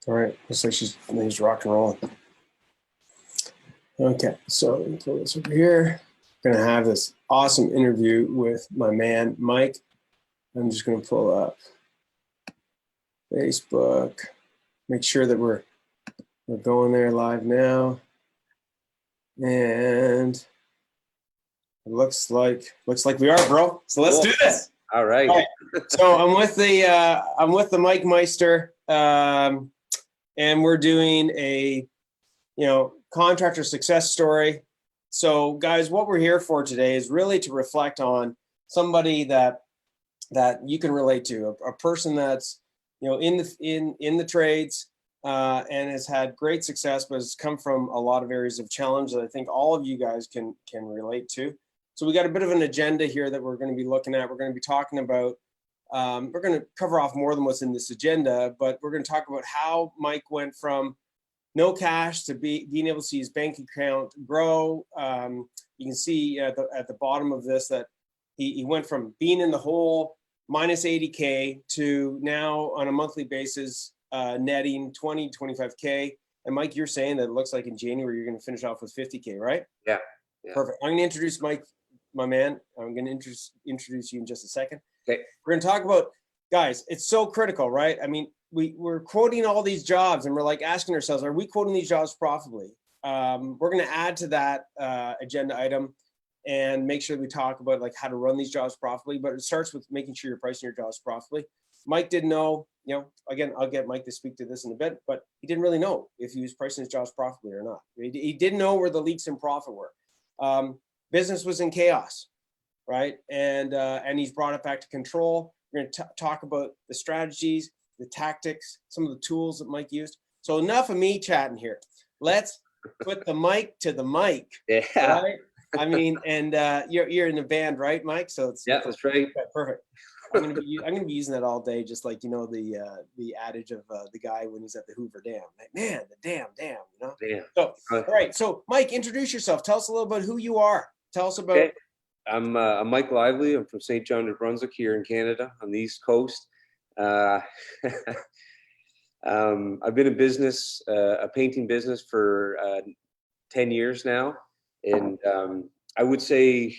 All right. Looks like she's rock and rolling. Okay. So let me throw this over here. I'm going to have this awesome interview with my man, Mike. I'm just going to pull up Facebook, make sure that we're going there live now. And it looks like we are, bro. So let's do this. All right. So I'm with the Mike Meister, and we're doing a contractor success story. So guys, what we're here for today is really to reflect on somebody that you can relate to, a person that's in the trades and has had great success, but has come from a lot of areas of challenge that I think all of you guys can relate to. So we got a bit of an agenda here that we're going to be looking at. We're going to be talking about, we're going to cover off more than what's in this agenda, but we're going to talk about how Mike went from no cash to being able to see his bank account grow. You can see at the bottom of this that he went from being in the hole minus 80K to now on a monthly basis netting 20, 25K. And Mike, you're saying that it looks like in January you're going to finish off with 50K, right? Yeah. Perfect. I'm going to introduce Mike, my man. I'm going to introduce you in just a second. Okay. We're going to talk about, guys, it's so critical, right? I mean, we're quoting all these jobs and we're like asking ourselves, are we quoting these jobs profitably? We're going to add to that agenda item and make sure we talk about like how to run these jobs profitably, but it starts with making sure you're pricing your jobs profitably. Mike didn't know, again, I'll get Mike to speak to this in a bit, but he didn't really know if he was pricing his jobs profitably or not. He didn't know where the leaks in profit were. Business was in chaos, right? And he's brought it back to control. We're going to talk about the strategies, the tactics, some of the tools that Mike used. So enough of me chatting here. Let's put the mic to the mic. Yeah. Right? I mean, and you're in the band, right, Mike? So it's that's right. Okay, perfect. I'm gonna be using that all day, just like the adage of the guy when he's at the Hoover Dam. Like, man, the dam, Yeah. So all right. So Mike, introduce yourself. Tell us a little bit who you are. Tell us about. Okay. I'm Mike Lively. I'm from St. John, New Brunswick, here in Canada on the East Coast. I've been in business, a painting business for 10 years now. And I would say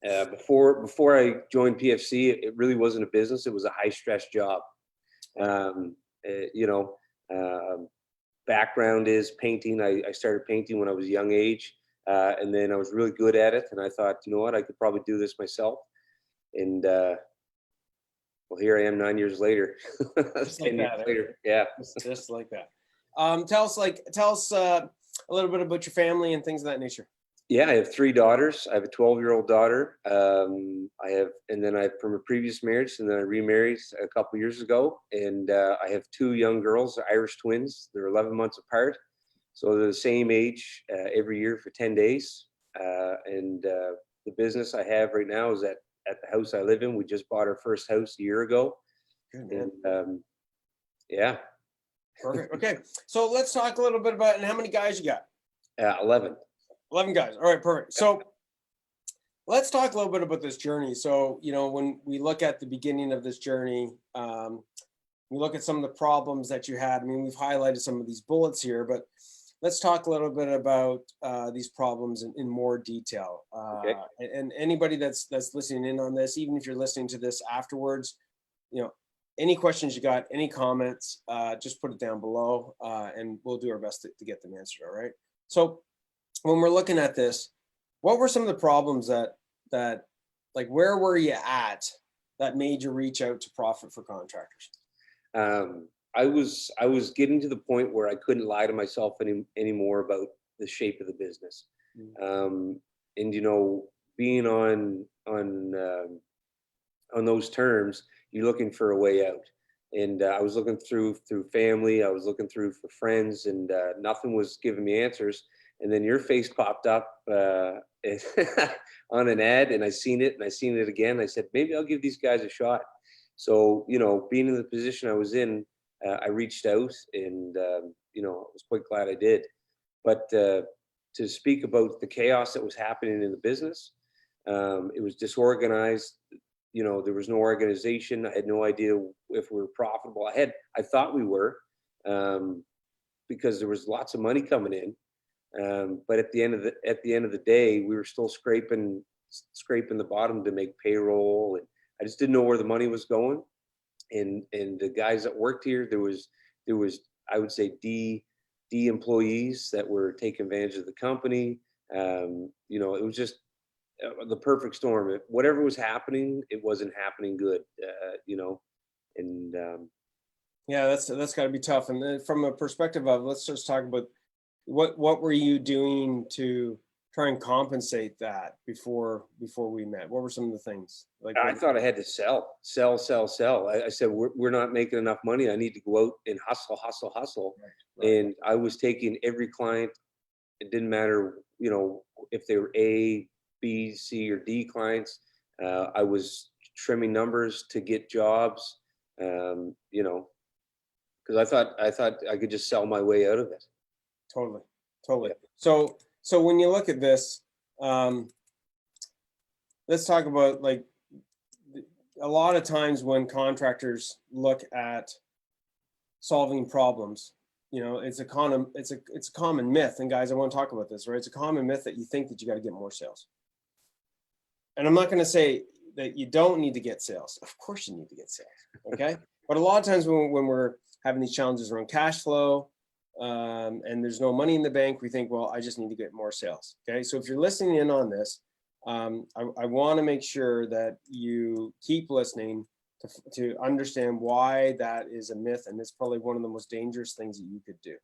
before I joined PFC, it really wasn't a business. It was a high stress job. Background is painting. I started painting when I was a young age. And then I was really good at it. And I thought, you know what, I could probably do this myself. And well, here I am 9 years later. Just like that, later. Yeah. Just like that. Tell us a little bit about your family and things of that nature. Yeah, I have 3 daughters. I have a 12-year-old daughter. From a previous marriage, and then I remarried a couple years ago. And I have 2 young girls, they're Irish twins. They're 11 months apart. So they're the same age every year for 10 days. The business I have right now is at the house I live in. We just bought our first house a year ago. Good, man. And yeah. Perfect. Okay. So let's talk a little bit about, and how many guys you got? 11. 11 guys. All right, perfect. So let's talk a little bit about this journey. So, when we look at the beginning of this journey, we look at some of the problems that you had. I mean, we've highlighted some of these bullets here, but let's talk a little bit about these problems in more detail. Okay. And anybody that's listening in on this, even if you're listening to this afterwards, any questions you got, any comments, just put it down below, and we'll do our best to get them answered. All right. So when we're looking at this, what were some of the problems that like, where were you at that made you reach out to Profit for Contractors? I was getting to the point where I couldn't lie to myself anymore about the shape of the business. And being on those terms, you're looking for a way out. And I was looking through family, I was looking through for friends, and nothing was giving me answers. And then your face popped up on an ad, and I seen it again. I said, maybe I'll give these guys a shot. So, being in the position I was in, I reached out, and, I was quite glad I did. But to speak about the chaos that was happening in the business, it was disorganized. There was no organization. I had no idea if we were profitable. I thought we were, because there was lots of money coming in. But at the end of the day, we were still scraping the bottom to make payroll, and I just didn't know where the money was going. And the guys that worked here, there was I would say D employees that were taking advantage of the company. You know, it was just the perfect storm. Whatever was happening, it wasn't happening good. You know, and Yeah, that's got to be tough. And then from a perspective of, let's just talk about what were you doing to try and compensate that before we met? What were some of the things? Like, I thought I had to sell. I said, we're not making enough money. I need to go out and hustle. Right. And I was taking every client. It didn't matter, you know, if they were A, B, C, or D clients. I was trimming numbers to get jobs, you know, because I thought I could just sell my way out of it. Totally. Yeah. So when you look at this, let's talk about, like, a lot of times when contractors look at solving problems, you know, it's a common myth. And guys, I want to talk about this, right? It's a common myth that you think that you got to get more sales. And I'm not going to say that you don't need to get sales. Of course you need to get sales, okay? But a lot of times when we're having these challenges around cash flow, and there's no money in the bank, we think, well, I just need to get more sales. Okay, so if you're listening in on this, I want to make sure that you keep listening to understand why that is a myth, and it's probably one of the most dangerous things that you could do.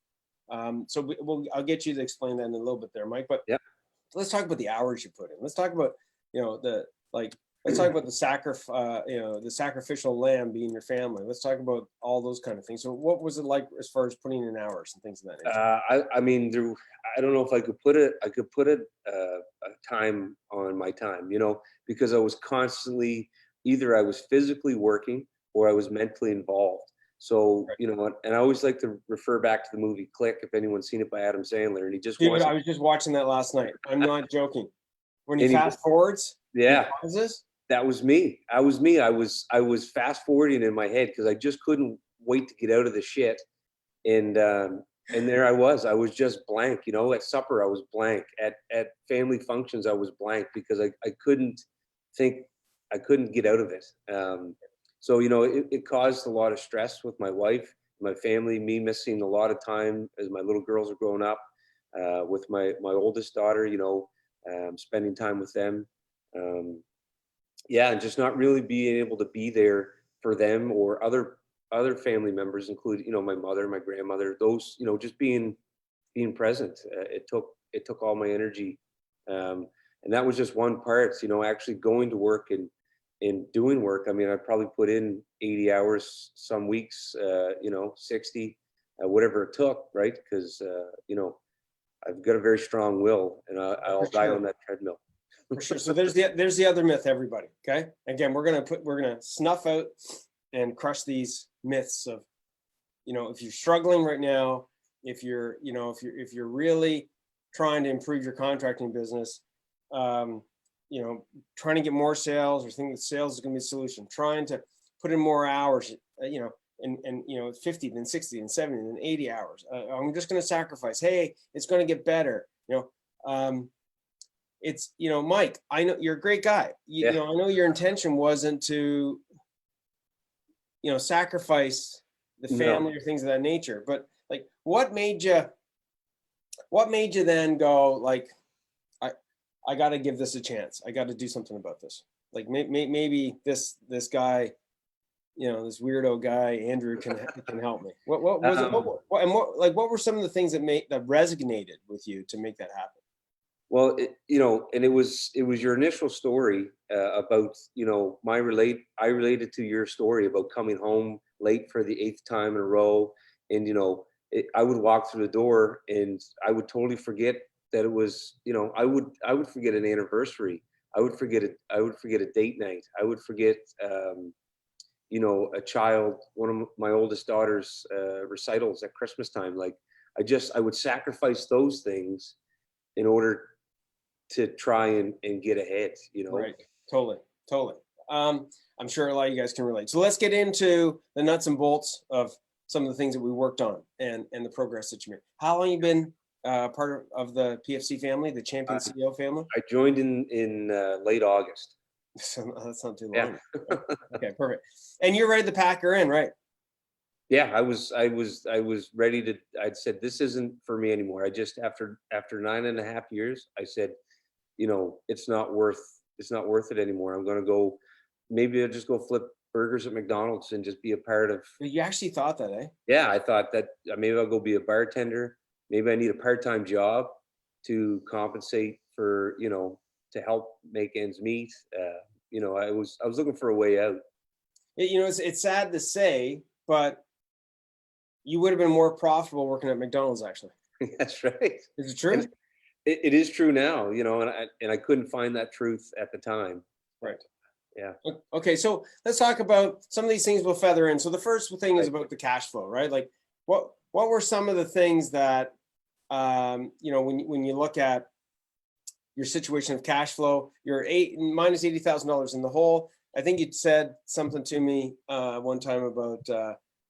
I'll get you to explain that in a little bit there, Mike. But yeah, let's talk about the hours you put in. Let's talk about, you know, let's talk about the sacrificial lamb being your family. Let's talk about all those kind of things. So what was it like as far as putting in hours and things of that nature? I mean, I don't know if I could put a time on my time, you know, because I was constantly, either I was physically working or I was mentally involved. So, Right. you know, and I always like to refer back to the movie Click, if anyone's seen it, by Adam Sandler, and he just Dude, I was just watching that last night. I'm not joking. When he fast forwards, yeah, pauses. that was me. I was fast forwarding in my head because I just couldn't wait to get out of the shit. And there I was just blank, you know. At supper I was blank. At family functions I was blank because I couldn't think, I couldn't get out of it. So, you know, it caused a lot of stress with my wife, my family, me missing a lot of time as my little girls are growing up, with my oldest daughter, you know, spending time with them. Yeah, and just not really being able to be there for them or other family members, including, you know, my mother, my grandmother, those, you know, just being present. It took all my energy, and that was just one part. You know, actually going to work and doing work. I mean, I probably put in 80 hours some weeks, you know, 60, whatever it took, right? Because you know, I've got a very strong will, and I'll die on that treadmill. For sure. So there's the other myth, everybody. Okay. Again, we're gonna snuff out and crush these myths of, you know, if you're struggling right now, if you're really trying to improve your contracting business, you know, trying to get more sales or thinking that sales is going to be a solution, trying to put in more hours, you know, and you know, 50, then 60, then 70, then 80 hours. I'm just going to sacrifice. Hey, it's going to get better. You know, it's, you know, Mike, I know you're a great guy. You know, I know your intention wasn't to, you know, sacrifice the family or things of that nature, but like, what made you then go, like, I got to give this a chance. I got to do something about this. Like, maybe this guy, you know, this weirdo guy, Andrew, can help me. What was it? What were some of the things that resonated with you to make that happen? Well, you know, and it was your initial story about, you know, I related to your story about coming home late for the 8th time in a row. And, you know, I would walk through the door and I would totally forget that it was, you know, I would forget an anniversary. I would forget a date night. I would forget, you know, one of my oldest daughter's recitals at Christmas time. Like, I would sacrifice those things in order to try and get ahead, you know? Right. Totally. I'm sure a lot of you guys can relate. So let's get into the nuts and bolts of some of the things that we worked on and the progress that you made. How long you been part of the PFC family, the Champion CEO family? I joined in late August. So that's not too Yeah. long. Okay, perfect. And you're ready to pack her in, right? Yeah, I was ready to. I'd said this isn't for me anymore. I just after 9.5 years, I said, you know, it's not worth it anymore. I'm going to go. Maybe I'll just go flip burgers at McDonald's and just be a part of. You actually thought that, eh? Yeah, I thought that maybe I'll go be a bartender. Maybe I need a part-time job to compensate for, you know, to help make ends meet. You know, I was looking for a way out. You know, it's sad to say, but you would have been more profitable working at McDonald's, actually. That's right. Is it true? And it is true now, you know, and I couldn't find that truth at the time. Right. Yeah. Okay, so let's talk about some of these things we'll feather in. So the first thing is Right. about the cash flow, right? Like what were some of the things that you know, when you look at your situation of cash flow, you're minus $80,000 in the hole. I think you said something to me one time about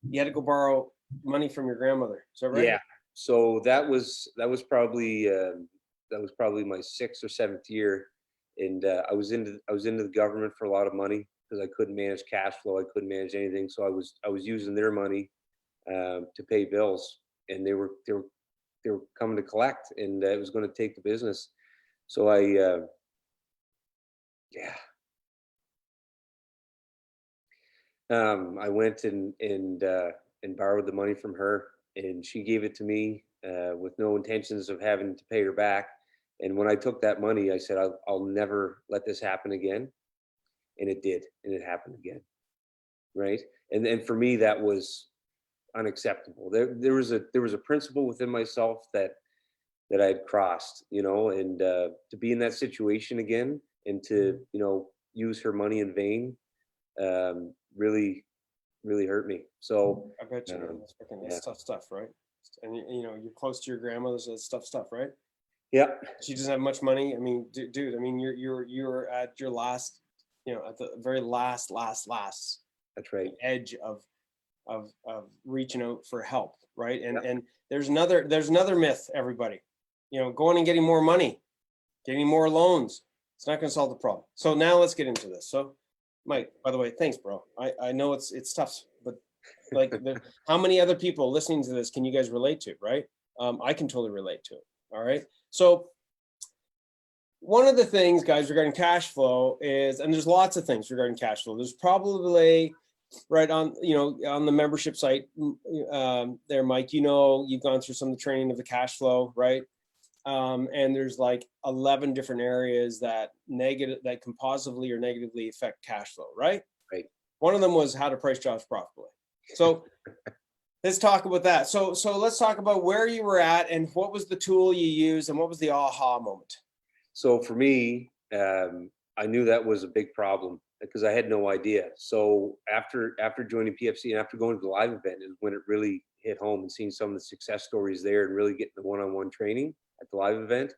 you had to go borrow money from your grandmother. Is that right? Yeah. So that was probably my 6th or 7th year, and I was into the government for a lot of money because I couldn't manage cash flow. I couldn't manage anything, so I was using their money to pay bills, and they were coming to collect, and it was going to take the business. So I went and borrowed the money from her, and she gave it to me with no intentions of having to pay her back. And when I took that money, I said, I'll never let this happen again. And it did, and it happened again. Right. And then for me, that was unacceptable. There was a principle within myself that I had crossed, you know, and to be in that situation again and to, you know, use her money in vain, really hurt me. So I bet you. That's tough stuff, right? And you know, you're close to your grandmother, so that's tough stuff, right? yeah, She doesn't have much money. I mean, dude. I mean, you're at your last, you know, at the very last that's right. edge of reaching out for help, right? And there's another myth, everybody. You know, going and getting more money, getting more loans, it's not going to solve the problem. So now let's get into this. So, Mike, by the way, thanks, bro. I know it's tough, but like, how many other people listening to this can you guys relate to, right? I can totally relate to it. All right. So one of the things, guys, regarding cash flow is, and there's lots of things regarding cash flow. There's probably right on, you know, on the membership site there, Mike, you know, you've gone through some of the training of the cash flow, right? And there's like 11 different areas that can positively or negatively affect cash flow, right? Right. One of them was how to price jobs profitably. So let's talk about that. So let's talk about where you were at and what was the tool you used and what was the aha moment. So for me, I knew that was a big problem because I had no idea. So after joining PFC and after going to the live event is when it really hit home, and seeing some of the success stories there and really getting the one-on-one training at the live event,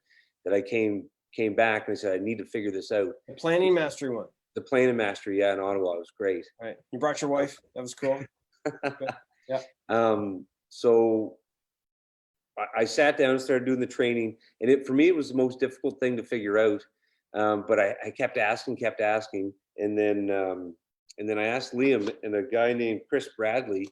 that I came back and I said, I need to figure this out. The planning mastery one. The planning mastery, yeah, in Ottawa, it was great. Right. You brought your wife. That was cool. Yeah. So I sat down and started doing the training, and for me, it was the most difficult thing to figure out. But I kept asking, and then I asked Liam, and a guy named Chris Bradley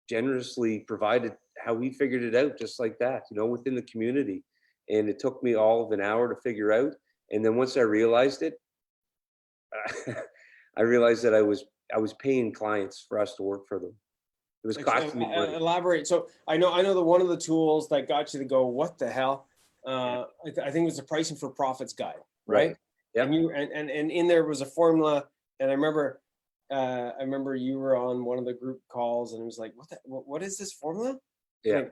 generously provided how he figured it out, just like that, you know, within the community. And it took me all of an hour to figure out. And then once I realized it, I realized that I was paying clients for us to work for them. It was costing me money. Elaborate. So I know that one of the tools that got you to go, what the hell? I think it was the pricing for profits guide, right? Yeah. And you and in there was a formula, and I remember you were on one of the group calls, and it was like, what is this formula? Yeah.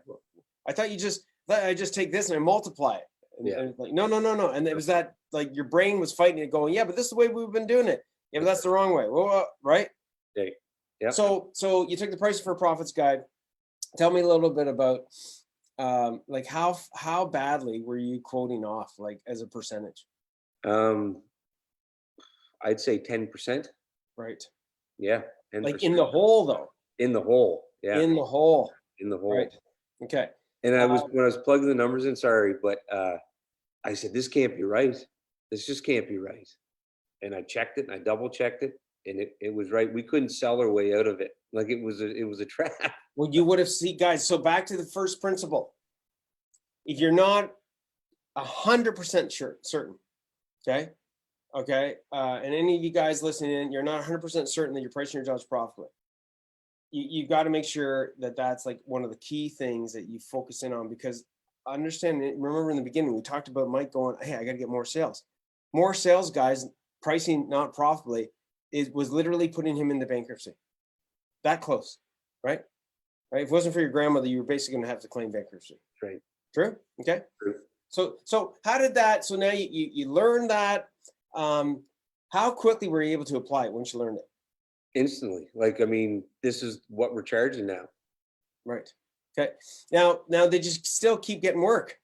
Like, I just take this and I multiply it. And like, no. And it was that, like, your brain was fighting it, going, yeah, but this is the way we've been doing it. Yeah, but that's the wrong way. Well, right? Yeah. So you took the pricing for profits guide. Tell me a little bit about like how badly were you quoting off, like, as a percentage? I'd say 10%. Right. Yeah. 10%. Like in the hole, though. In the hole. Yeah. In the hole. In the hole. Right. Okay. And when I was plugging the numbers in, sorry, but I said, this can't be right. This just can't be right. And I checked it and I double checked it, and it was right. We couldn't sell our way out of it. Like it was a trap. Well, you would have seen, guys. So back to the first principle. If you're not 100% certain, okay, and any of you guys listening in, you're not 100% certain that you're pricing your jobs profitably. You've got to make sure that that's like one of the key things that you focus in on, because understand, remember in the beginning, we talked about Mike going, hey, I got to get more sales. More sales, guys, pricing not profitably was literally putting him into bankruptcy. That close, right? Right. If it wasn't for your grandmother, you were basically going to have to claim bankruptcy. Right. True. Okay. True. So how did that? So now you learned that. How quickly were you able to apply it once you learned it? Instantly. Like, I mean, this is what we're charging now. Right. Okay. Now they just still keep getting work.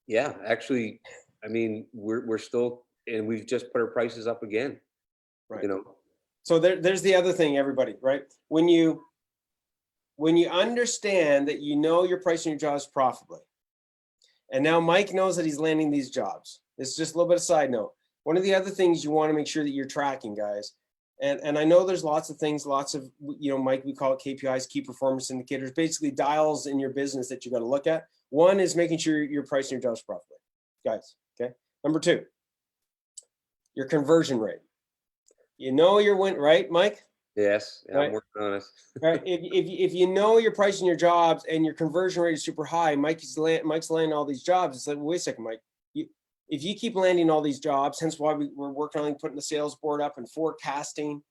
Yeah, actually, I mean, we're still, and we've just put our prices up again. Right. You know. So there's the other thing, everybody, right? When you understand that you're pricing your jobs profitably, and now Mike knows that he's landing these jobs. This is just a little bit of side note. One of the other things you want to make sure that you're tracking, guys, and I know there's lots of things, lots of, Mike, we call it KPIs, key performance indicators, basically dials in your business that you got to look at. One is making sure you're pricing your jobs properly, guys. Okay. Number two, your conversion rate. You're winning, right, Mike? Yes, yeah, right? I'm working on it. Right. If you're pricing your jobs and your conversion rate is super high, Mike's landing all these jobs. It's like, wait a second, Mike. If you keep landing all these jobs, hence why we're working on putting the sales board up and forecasting,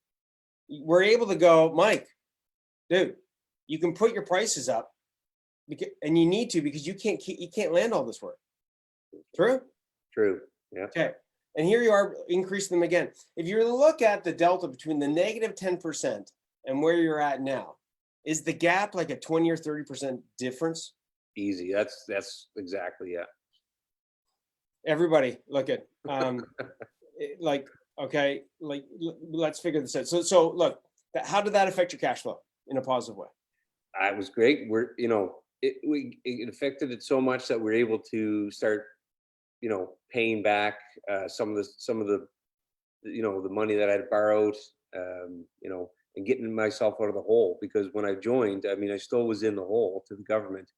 we're able to go, Mike, dude, you can put your prices up, and you need to, because you can't land all this work. True? True. Yeah. Okay. And here you are increasing them again. If you look at the delta between the negative 10% and where you're at now, is the gap like a 20 or 30% difference? Easy. That's exactly, yeah. Everybody look at, let's figure this out. So look, how did that affect your cash flow in a positive way? It was great. It affected it so much that we're able to start, paying back some of the the money that I'd borrowed, and getting myself out of the hole. Because when I joined, I mean, I still was in the hole to the government,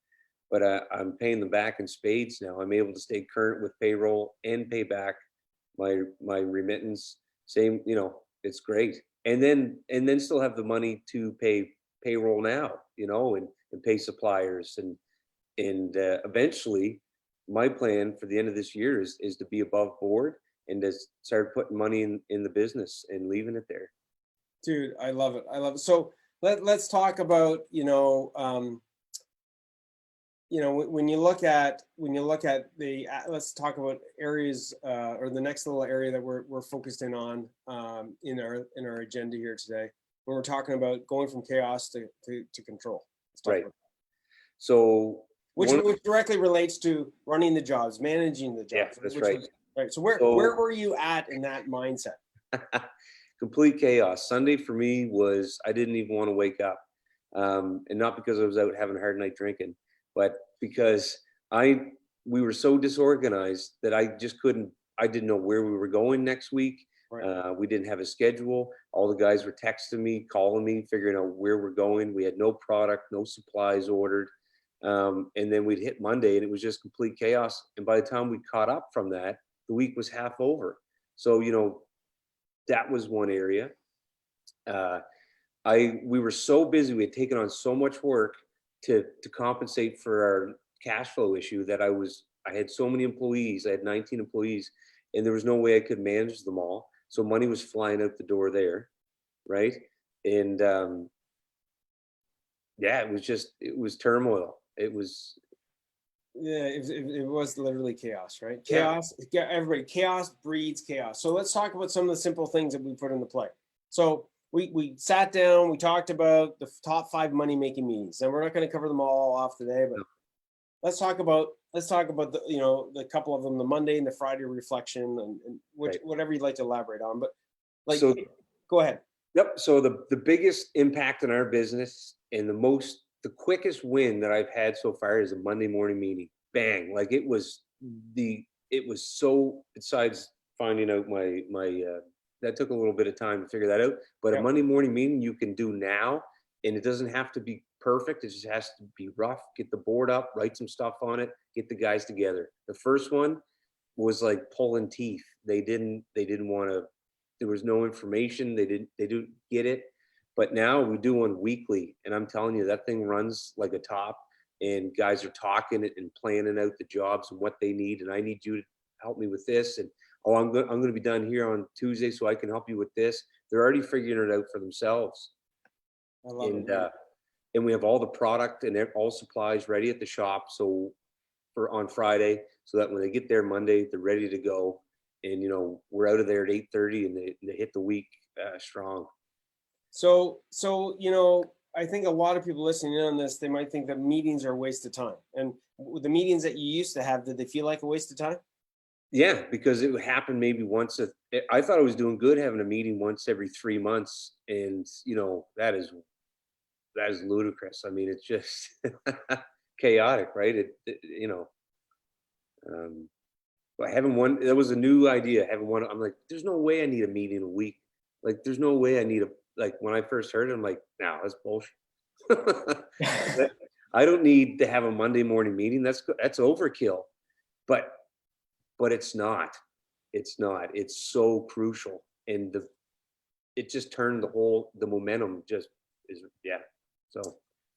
but I'm paying them back in spades now. I'm able to stay current with payroll and pay back my remittance. Same, it's great. And then still have the money to pay payroll now, and pay suppliers, and eventually my plan for the end of this year is to be above board and to start putting money in the business and leaving it there. Dude, I love it. So let's talk about, when you look at the, let's talk about areas, or the next little area that we're focused in on, in our agenda here today, when we're talking about going from chaos to control. Right. So which directly relates to running the jobs, managing the jobs. Yeah, that's right. Right. So where were you at in that mindset? Complete chaos. Sunday for me was, I didn't even want to wake up. And not because I was out having a hard night drinking, but because we were so disorganized that I didn't know where we were going next week. Right. We didn't have a schedule. All the guys were texting me, calling me, figuring out where we're going. We had no product, no supplies ordered. And then we'd hit Monday and it was just complete chaos. And by the time we caught up from that, the week was half over. So, that was one area. We were so busy. We had taken on so much work to compensate for our cash flow issue that I had so many employees. I had 19 employees, and there was no way I could manage them all. So money was flying out the door there. Right. And, it was turmoil. It was literally chaos, right? Chaos. Yeah. Everybody, chaos breeds chaos. So let's talk about some of the simple things that we put into play. So we sat down, we talked about the top 5 money-making meetings, and we're not going to cover them all off today, but let's talk about the, the couple of them, the Monday and the Friday reflection, and whatever you'd like to elaborate on. But go ahead. Yep. So the biggest impact in our business And the quickest win that I've had so far is a Monday morning meeting. Bang. Like it was so, besides finding out that took a little bit of time to figure that out. But a Monday morning meeting you can do now, and it doesn't have to be perfect. It just has to be rough. Get the board up, write some stuff on it, get the guys together. The first one was like pulling teeth. They didn't want to, there was no information. They didn't get it. But now we do one weekly, and I'm telling you, that thing runs like a top, and guys are talking it and planning out the jobs and what they need. And I need you to help me with this. And oh, I'm going to be done here on Tuesday, so I can help you with this. They're already figuring it out for themselves. I love it. And we have all the product and all supplies ready at the shop. So on Friday, so that when they get there Monday, they're ready to go. And, you know, we're out of there at 8:30, and they hit the week strong. So, you know, I think a lot of people listening in on this, they might think that meetings are a waste of time. And the meetings that you used to have, did they feel like a waste of time? Yeah, because it would happen maybe once. I thought I was doing good having a meeting once every 3 months. And, you know, that is ludicrous. I mean, it's just chaotic, right? You know, but having one, that was a new idea. Having one, I'm like, there's no way I need a meeting a week. Like, there's no way I need like when I first heard it, I'm like, no, that's bullshit. I don't need to have a Monday morning meeting. That's overkill. But it's not. It's not. It's so crucial. And it just turned the momentum just is, yeah.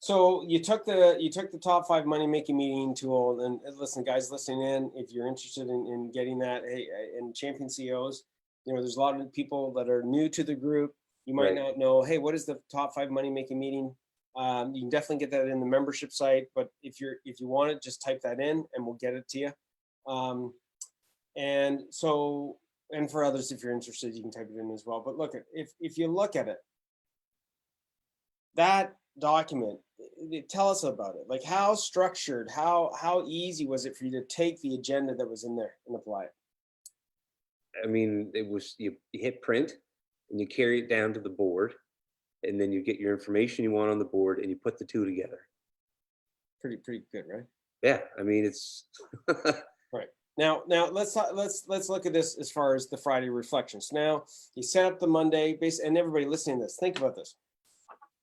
So you took the top 5 money making meeting tool, and listen, guys listening in, if you're interested in getting that, hey, and Champion CEOs, you know, there's a lot of people that are new to the group. You might not know, hey, what is the top 5 money making meeting? You can definitely get that in the membership site, but if you want it, just type that in and we'll get it to you. And for others, if you're interested, you can type it in as well. But look, if you look at it, that document, tell us about it. Like, how structured, how easy was it for you to take the agenda that was in there and apply it? I mean, it was, you hit print and you carry it down to the board, and then you get your information you want on the board and you put the two together. Pretty good, right? Yeah, I mean, it's right. Now let's look at this as far as the Friday reflections. Now you set up the Monday base, and everybody listening to this, think about this.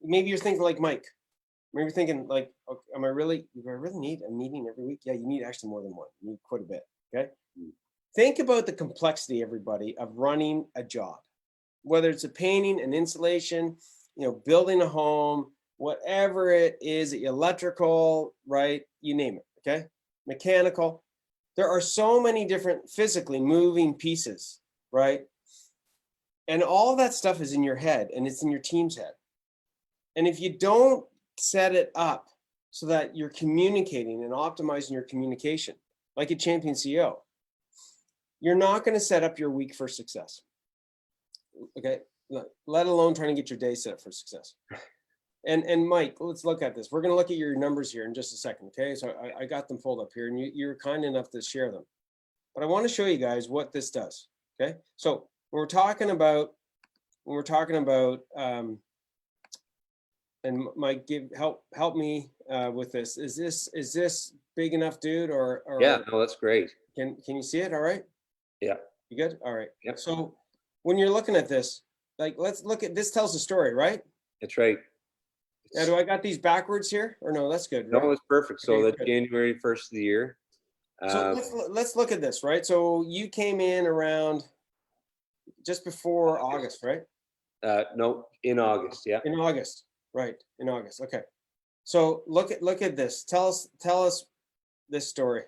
Maybe you're thinking like Mike. Maybe you're thinking like, okay, do I really need a meeting every week? Yeah, you need actually more than one. You need quite a bit. Okay. Think about the complexity, everybody, of running a job, whether it's a painting, an insulation, you know, building a home, whatever it is, electrical, right? You name it. Okay. Mechanical. There are so many different physically moving pieces, right? And all that stuff is in your head, and it's in your team's head. And if you don't set it up so that you're communicating and optimizing your communication, like a champion CEO, you're not going to set up your week for success. Okay. Let alone trying to get your day set up for success. And Mike, let's look at this. We're going to look at your numbers here in just a second. Okay. So I got them pulled up here, and you're kind enough to share them. But I want to show you guys what this does. Okay. So when we're talking about, and Mike, help me with this. Is this big enough, dude? Or yeah, no, that's great. Can you see it? All right. Yeah. You good? All right. Yep. So when you're looking at this, like, let's look at this. Tells a story, right? That's right. Now, do I got these backwards here, or no? That's good. Right? No, it's perfect. So Okay, that's good. January 1st of the year. So let's look at this, right? So you came in around just before August, right? No, in August. Yeah. In August, right? In August. Okay. So look at this. Tell us this story.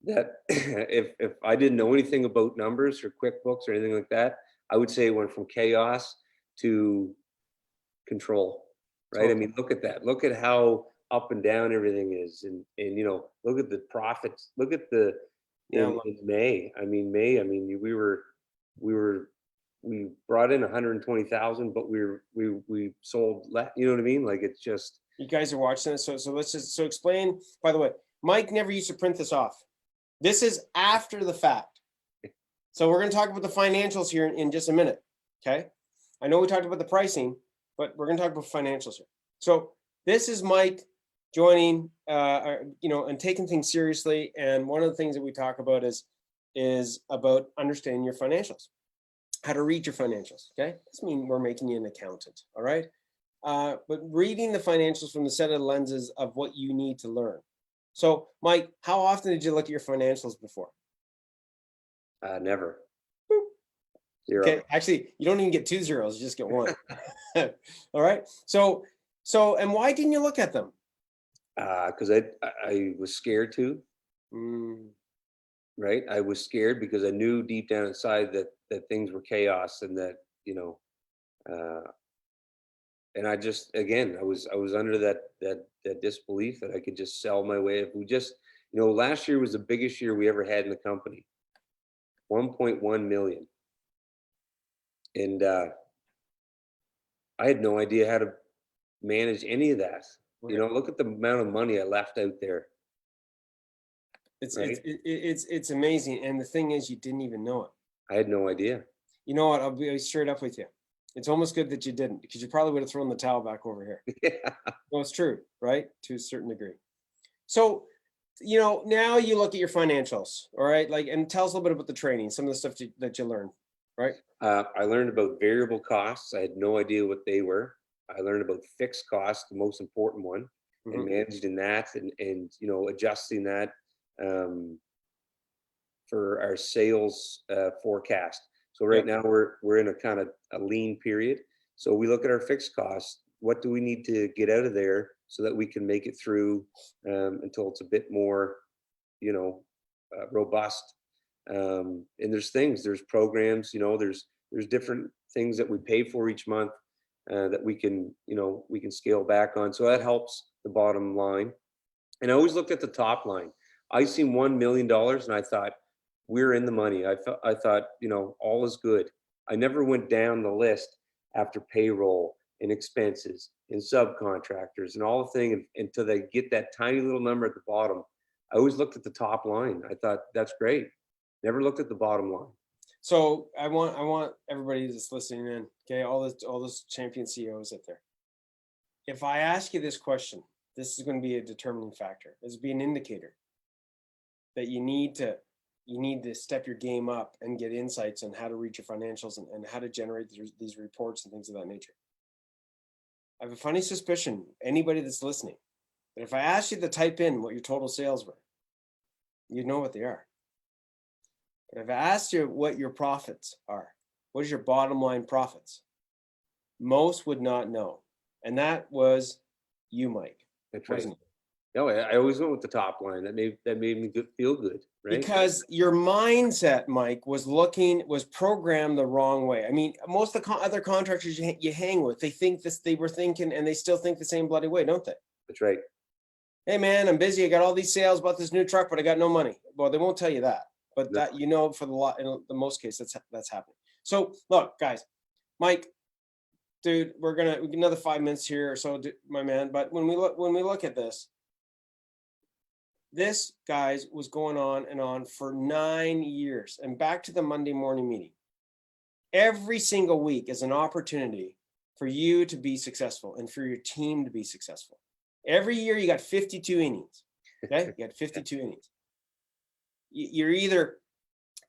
That if I didn't know anything about numbers or QuickBooks or anything like that, I would say it went from chaos to control, right? Totally. I mean, look at that. Look at how up and down everything is, and you know, look at the profits. Look at the in May. I mean, we brought in 120,000, but we sold less. You know what I mean? Like, it's just, you guys are watching this, so let's just explain. By the way, Mike never used to print this off. This is after the fact. So we're going to talk about the financials here in just a minute. Okay. I know we talked about the pricing, but we're going to talk about financials here. So this is Mike joining, and taking things seriously. And one of the things that we talk about is about understanding your financials, how to read your financials. Okay, doesn't mean we're making you an accountant. All right, but reading the financials from the set of lenses of what you need to learn. So, Mike, how often did you look at your financials before? Never. Boop. Zero. Okay, actually, you don't even get 2 zeros; you just get 1. All right. So, and why didn't you look at them? Because I was scared to. Right, I was scared because I knew deep down inside that things were chaos, and that and I just, again, I was under that disbelief that I could just sell my way. If we just, last year was the biggest year we ever had in the company, 1.1 million, and I had no idea how to manage any of that. Right. Look at the amount of money I left out there. It's amazing, and the thing is, you didn't even know it. I had no idea. You know what? I'll be straight up with you. It's almost good that you didn't, because you probably would have thrown the towel back over here. Yeah. Well, it's true, right? To a certain degree. So, now you look at your financials, all right? And tell us a little bit about the training, some of the stuff that you learned, right? I learned about variable costs. I had no idea what they were. I learned about fixed costs, the most important one, and managing that, and adjusting that for our sales forecast. So right now we're in a kind of a lean period. So we look at our fixed costs. What do we need to get out of there so that we can make it through until it's a bit more, robust. And there's programs, there's different things that we pay for each month that we can scale back on. So that helps the bottom line. And I always looked at the top line. I seen $1 million and I thought, we're in the money. I thought, all is good. I never went down the list after payroll and expenses and subcontractors and all the things until they get that tiny little number at the bottom. I always looked at the top line. I thought, that's great. Never looked at the bottom line. So I want everybody that's listening in, okay, all those champion CEOs out there. If I ask you this question, this is going to be a determining factor. This will be an indicator that you need to step your game up and get insights on how to reach your financials and how to generate these reports and things of that nature. I have a funny suspicion, anybody that's listening, that if I asked you to type in what your total sales were, you'd know what they are. But if I asked you what your profits are, what is your bottom line profits, most would not know. And that was you, Mike. That's right. No, I always went with the top line. That made me feel good, right? Because your mindset, Mike, was programmed the wrong way. I mean, most of the other contractors you hang with, they were thinking, and they still think the same bloody way, don't they? That's right. Hey man, I'm busy. I got all these sales about this new truck, but I got no money. Well, they won't tell you that, but no. That for in the most case, that's happening. So look, guys, Mike, dude, we get another 5 minutes here or so, my man. But when we look at this, guys, was going on and on for 9 years. And back to the Monday morning meeting. Every single week is an opportunity for you to be successful and for your team to be successful. Every year you got 52 innings. Okay, you got 52 innings. You're either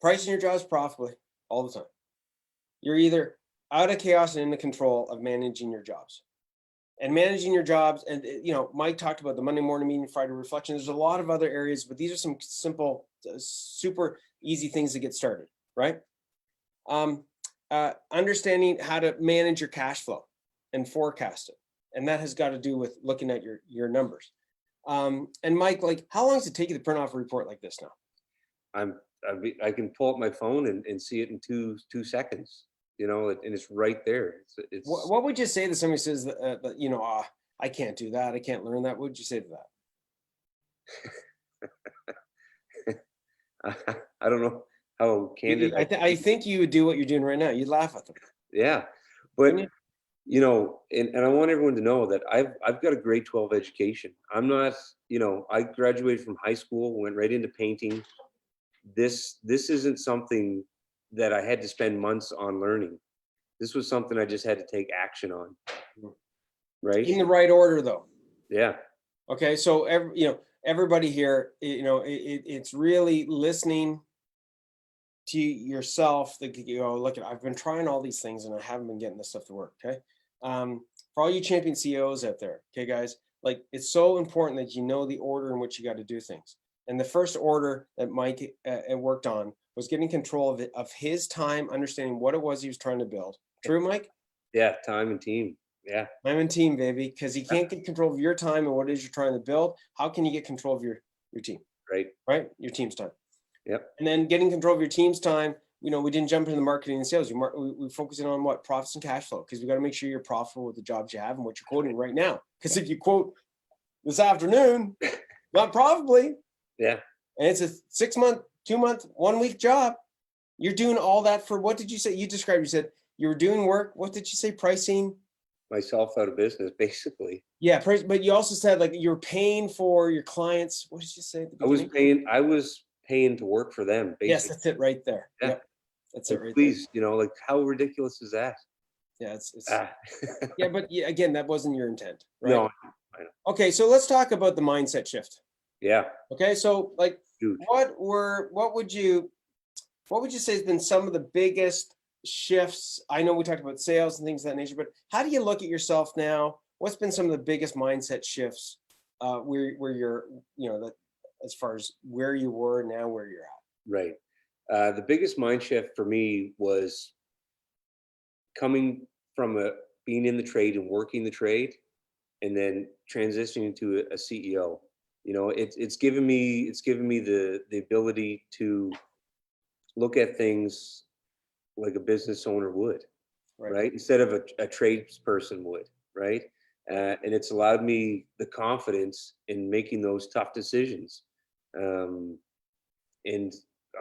pricing your jobs profitably all the time. You're either out of chaos and into control of managing your jobs. And managing your jobs, and Mike talked about the Monday morning meeting, Friday reflection. There's a lot of other areas, but these are some simple, super easy things to get started, right? Understanding how to manage your cash flow and forecast it, and that has got to do with looking at your numbers. And Mike, how long does it take you to print off a report like this now? I can pull up my phone and see it in two seconds. And it's right there. It's what would you say to somebody who says that, I can't do that, I can't learn that? What would you say to that? I don't know how candid. I think you would do what you're doing right now. You'd laugh at them. Yeah, but and I want everyone to know that I've got a grade 12 education. I'm not, I graduated from high school, went right into painting. This isn't something that I had to spend months on learning. This was something I just had to take action on. Right? In the right order, though. Yeah. Okay. So everybody here, it's really listening to yourself that you go, look, I've been trying all these things and I haven't been getting this stuff to work. Okay. For all you champion CEOs out there, okay, guys, like it's so important that you know the order in which you got to do things. And the first order that Mike worked on was getting control of his time, understanding what it was he was trying to build. True, Mike? Yeah. Time and team. Yeah. Time and team, baby, because he can't get control of your time and what it is you're trying to build. How can you get control of your team? Right. Your team's time. Yep. And then getting control of your team's time, we didn't jump into the marketing and sales. We focusing on what? Profits and cash flow, because we got to make sure you're profitable with the jobs you have and what you're quoting right now. Because if you quote this afternoon, not profitably, Yeah. and it's a 6-month, 2-month, 1-week job, you're doing all that for, what did you say? You said you were doing work. What did you say? Pricing Myself out of business, basically. Yeah, but you also said like you're paying for your clients. What did you say at the beginning? I was paying to work for them, basically. Yes, that's it right there. Yeah. Yep, that's Like, it right please, like how ridiculous is that? there. Yeah, it's Ah. yeah, but again, that wasn't your intent, right? No, I know. Okay, so let's talk about the mindset shift. Yeah. Okay, so like, Huge. what would you say has been some of the biggest shifts? I know we talked about sales and things of that nature, but how do you look at yourself now? What's been some of the biggest mindset shifts where you're, that as far as where you were now, where you're at? Right. The biggest mind shift for me was coming from being in the trade and working the trade, and then transitioning to a CEO. It's given me the ability to look at things like a business owner would, right? Instead of a tradesperson would, right? And it's allowed me the confidence in making those tough decisions. And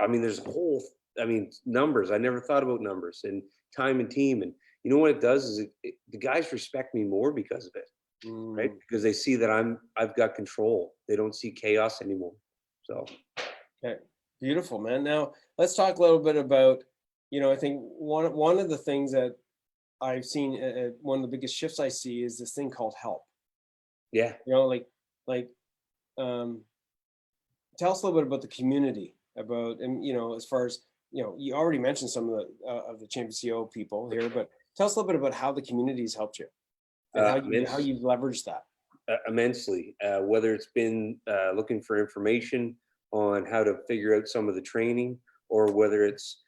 I mean, numbers. I never thought about numbers and time and team. And you know what it does is the guys respect me more because of it, right? Because they see that I've got control. They don't see chaos anymore. So. Okay, beautiful, man. Now let's talk a little bit about, I think one of the things that I've seen, one of the biggest shifts I see is this thing called help. Yeah. Um, tell us a little bit about the community, and as far as, you already mentioned some of the Champion CEO people here, but tell us a little bit about how the community has helped you and how you leveraged that. Immensely, whether it's been looking for information on how to figure out some of the training, or whether it's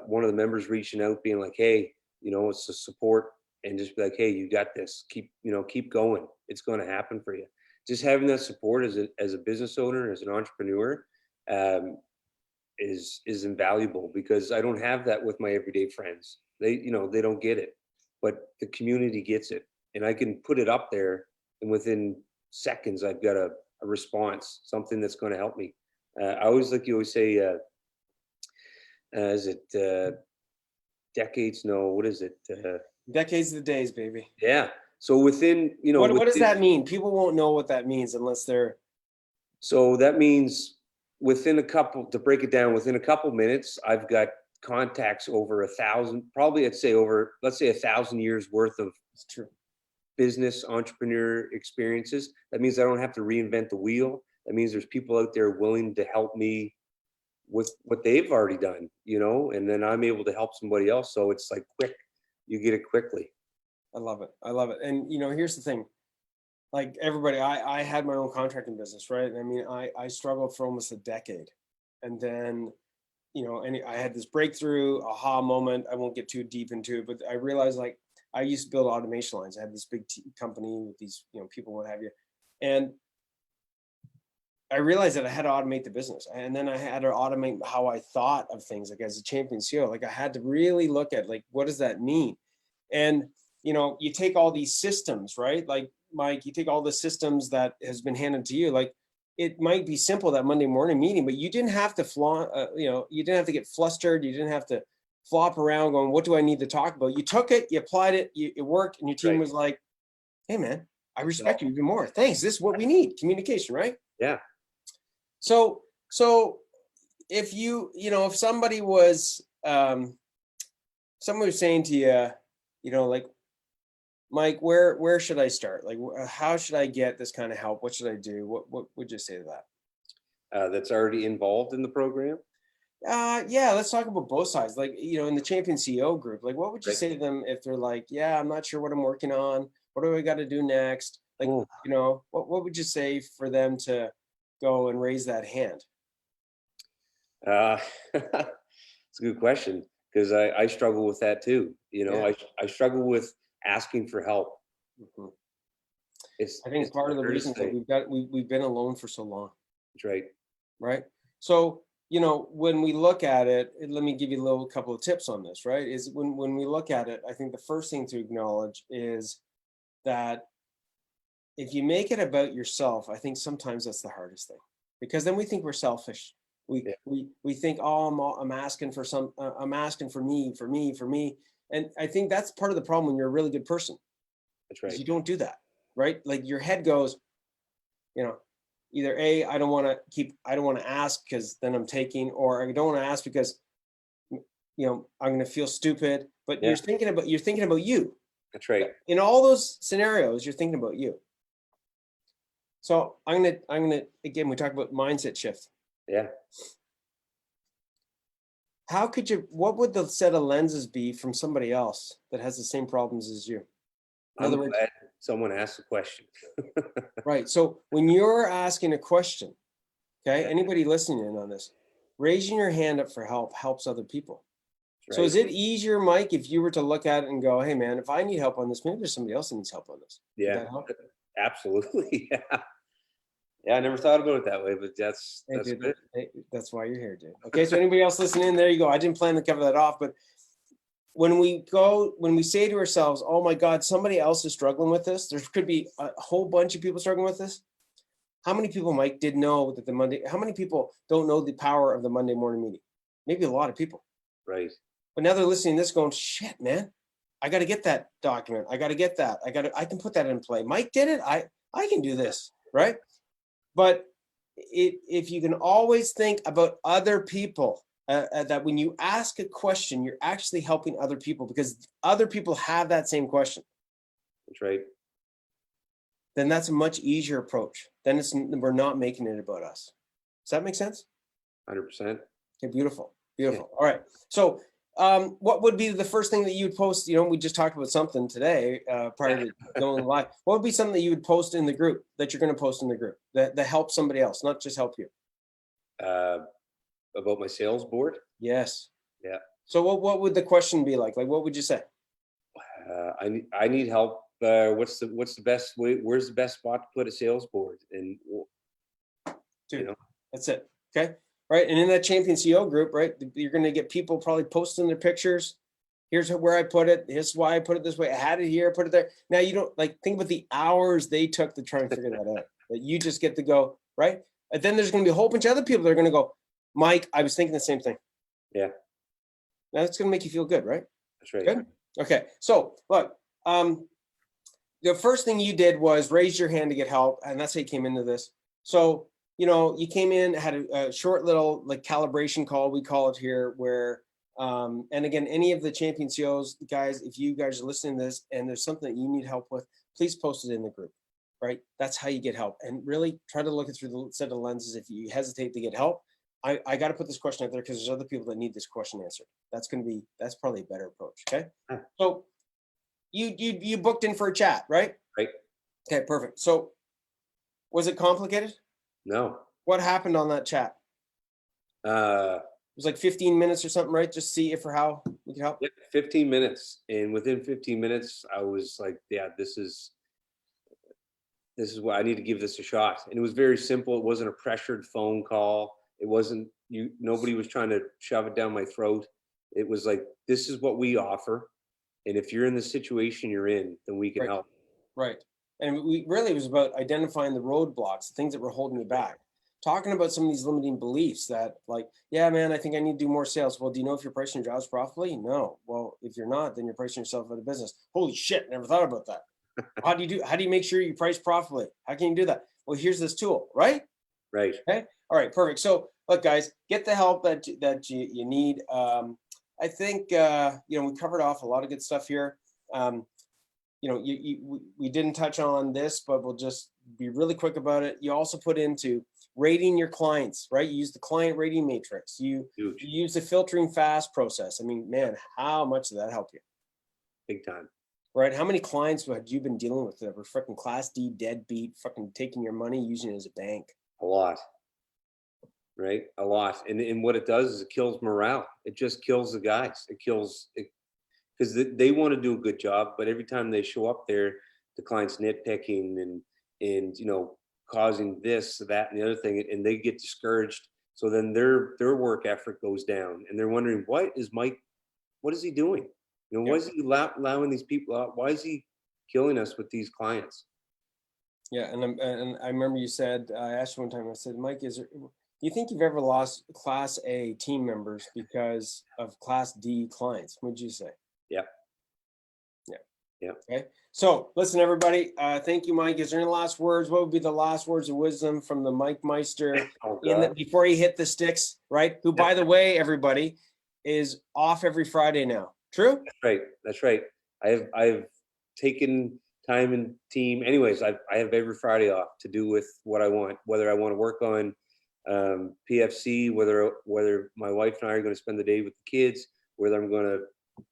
one of the members reaching out being like, hey, it's a support, and just be like, hey, you got this, keep going, it's going to happen for you. Just having that support as a business owner, as an entrepreneur, is invaluable, because I don't have that with my everyday friends. They don't get it, but the community gets it, and I can put it up there, and within seconds I've got a response, something that's going to help me. I always, like you always say, is it decades? No, what is it? Decades of the days, baby. Yeah. So within, what does that mean? People won't know what that means unless they're. So that means to break it down, within a couple minutes, I've got contacts over 1,000, probably let's say 1,000 years worth of business entrepreneur experiences. That means I don't have to reinvent the wheel. That means there's people out there willing to help me with what they've already done, and then I'm able to help somebody else. So it's like quick, you get it quickly. I love it. And here's the thing, like everybody, I had my own contracting business, right? I mean, I struggled for almost a decade, and then, and I had this breakthrough aha moment. I won't get too deep into it, but I realized, like, I used to build automation lines. I had this big company with these, people, what have you. And I realized that I had to automate the business, and then I had to automate how I thought of things. Like, as a champion CEO, like, I had to really look at, like, what does that mean? And, you take all these systems, right? Like, Mike, you take all the systems that has been handed to you. Like, it might be simple, that Monday morning meeting, but you didn't have to you didn't have to get flustered. You didn't have to flop around going, what do I need to talk about? You took it, you applied it, it worked, and your team was like, hey, man, I respect you even more. Thanks. This is what we need. Communication, right? Yeah. So if if somebody was saying to you, like, Mike, where should I start? Like, how should I get this kind of help? What should I do? What would you say to that? That's already involved in the program? Yeah, let's talk about both sides. Like, in the Champion CEO group, like, what would you Right. say to them if they're like, yeah, I'm not sure what I'm working on. What do I got to do next? Like, Oh, what would you say for them to go and raise that hand? it's a good question because I struggle with that too. Yeah. I struggle with asking for help. Mhm. I think It's part the of the hardest reasons that thing. we've been alone for so long, That's right. right? So, when we look at it, let me give you a little couple of tips on this, right? Is when we look at it, I think the first thing to acknowledge is that if you make it about yourself, I think sometimes that's the hardest thing, because then we think we're selfish. We Yeah, we think, oh, I'm asking for I'm asking for me, for me, for me, and I think that's part of the problem when you're a really good person, that's is right. you don't do that, right? Like your head goes, you know, either A, I don't want to ask because then I'm taking, or I don't want to ask because I'm going to feel stupid. But Yeah, you're thinking about you. that's right. In all those scenarios, you're thinking about you. So I'm gonna again, we talk about mindset shift. Yeah. What would the set of lenses be from somebody else that has the same problems as you? In I'm other words, glad someone asked a question. right. So when you're asking a question, okay, Yeah, anybody listening in on this, raising your hand up for help helps other people. that's So right. is it easier, Mike, if you were to look at it and go, hey man, if I need help on this, maybe there's somebody else that needs help on this. Would Yeah, that help? absolutely. Yeah. Yeah, I never thought about it that way, but Hey, that's dude, good. hey, that's why you're here, dude. Okay, so anybody else listening, there you go. I didn't plan to cover that off, but when we say to ourselves, oh my God, somebody else is struggling with this, there could be a whole bunch of people struggling with this. How many people, Mike, did know that how many people don't know the power of the Monday morning meeting? Maybe a lot of people. Right. But now they're listening to this going, shit, man, I got to get that document. I got to get that. I can put that in play. Mike did it. I can do this. Right. But if you can always think about other people, that when you ask a question, you're actually helping other people because other people have that same question, That's right. then that's a much easier approach. Then we're not making it about us. Does that make sense? 100%. Okay, beautiful, Yeah. beautiful. All right. So, what would be the first thing that you would post? We just talked about something today prior to going live. What would be something that you would post in the group that you're going to post in the group that helps somebody else, not just help you? Uh, about my sales board. Yes. Yeah. So, what would the question be like? Like, what would you say? I need help. What's the best way? Where's the best spot to put a sales board? And Dude, that's it. Okay. Right. And in that Champion CEO group, right, you're going to get people probably posting their pictures. Here's where I put it. Here's why I put it this way. I had it here, put it there. Now you don't think about the hours they took to try and figure that out. That you just get to go, right? And then there's going to be a whole bunch of other people that are going to go, Mike, I was thinking the same thing. yeah, Now that's going to make you feel good, right? that's right. Good. Okay. So look, the first thing you did was raise your hand to get help, and that's how you came into this. So you came in, had a short little like calibration call, we call it here, where and again, any of the Champion CEOs guys, if you guys are listening to this and there's something that you need help with, please post it in the group. Right? That's how you get help, and really try to look it through the set of lenses. If you hesitate to get help, I got to put this question out there because there's other people that need this question answered. That's probably a better approach. Okay. Huh. So you booked in for a chat, right? Right. Okay, perfect. So was it complicated? No. What happened on that chat? Uh, It was like 15 minutes or something, right? Just see if or how we can help. yeah, 15 minutes, and within 15 minutes, I was like, yeah, this is what I need to give this a shot. And it was very simple. It wasn't a pressured phone call. It wasn't nobody was trying to shove it down my throat. It was like, this is what we offer. And if you're in the situation you're in, then we can Right. help. Right. And we really, it was about identifying the roadblocks, the things that were holding you back. Talking about some of these limiting beliefs that like, yeah, man, I think I need to do more sales. Well, do you know if you're pricing your jobs profitably? No. Well, if you're not, then you're pricing yourself out of business. Holy shit, never thought about that. How do you make sure you price profitably? How can you do that? Well, here's this tool, right? Right. Okay. All right, perfect. So look, guys, get the help that you need. I think we covered off a lot of good stuff here. you know, we didn't touch on this, but we'll just be really quick about it. You also put into rating your clients, right? You use the client rating matrix. You use the filtering fast process. I mean, man, how much did that help you? Big time. Right? How many clients had you been dealing with that were fucking Class D deadbeat, fucking taking your money, using it as a bank? A lot. Right? A lot. And what it does is it kills morale. It just kills the guys. It kills it because they want to do a good job, but every time they show up there, the client's nitpicking and you know, causing this, that, and the other thing, and they get discouraged. So then their work effort goes down, and they're wondering, what is he doing? You know, why is he allowing these people out? Why is he killing us with these clients? Yeah, and I remember you said, I asked you one time, I said, Mike, do you think you've ever lost Class A team members because of Class D clients? What'd you say? Yeah. Yeah. Yeah. Okay. So listen, everybody. Thank you, Mike. Is there any last words? What would be the last words of wisdom from the Mike Meister before he hit the sticks, right? Who, by the way, everybody, is off every Friday now. True? That's right. That's right. I've taken time and team. Anyways, I have every Friday off to do with what I want, whether I want to work on PFC, whether my wife and I are going to spend the day with the kids, whether I'm going to,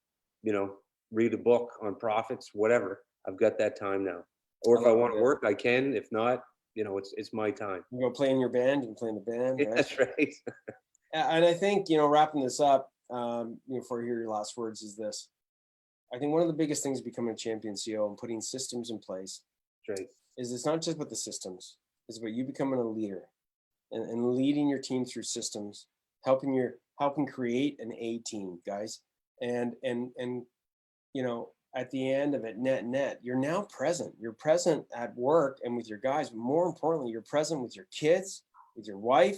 you know, read a book on profits, whatever. I've got that time now. Or if I want to work, I can. If not, you know, it's my time. You go play in your band. You can play in the band. Yeah, right? that's right. And I think, you know, wrapping this up, before I hear your last words, is this. I think one of the biggest things becoming a champion CEO and putting systems in place Right. is it's not just about the systems. It's about you becoming a leader and leading your team through systems, helping create an A team, guys. And you know, at the end of it, net, you're now present. You're present at work and with your guys, but more importantly, you're present with your kids, with your wife.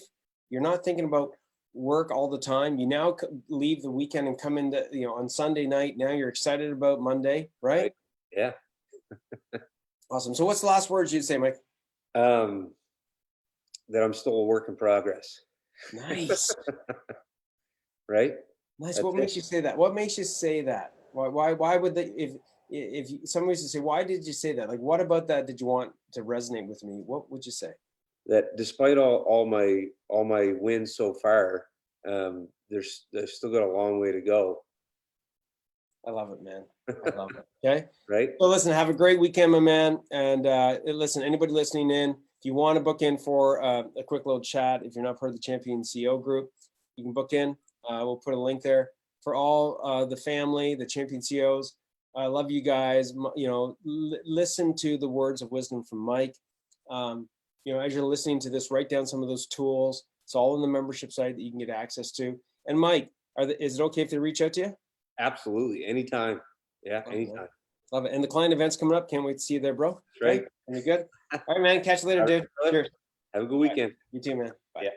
You're not thinking about work all the time. You now leave the weekend and come into, you know, on Sunday night. Now you're excited about Monday, right? Yeah. Awesome. So what's the last words you'd say, Mike? That I'm still a work in progress. Nice. Right? Nice. That's What makes you say that? What makes you say that? Why would they, if somebody was to say, why did you say that? Like, what about that did you want to resonate with me? What would you say? That despite all my wins so far, there's still got a long way to go. I love it, man. I love it. Okay. Right. So listen, have a great weekend, my man. And listen, anybody listening in, if you want to book in for a quick little chat, if you're not part of the Champion CEO group, you can book in. We'll put a link there for all the family, the Champion CEOs. I love you guys. You know, listen to the words of wisdom from Mike. You know, as you're listening to this, write down some of those tools. It's all in the membership site that you can get access to. And Mike, is it okay if they reach out to you? Absolutely. Anytime. Yeah, anytime. Love it. And the client event's coming up. Can't wait to see you there, bro. That's right. Are you good? All right, man. Catch you later, dude. Cheers. Have a good weekend. You too, man. Bye. Yeah.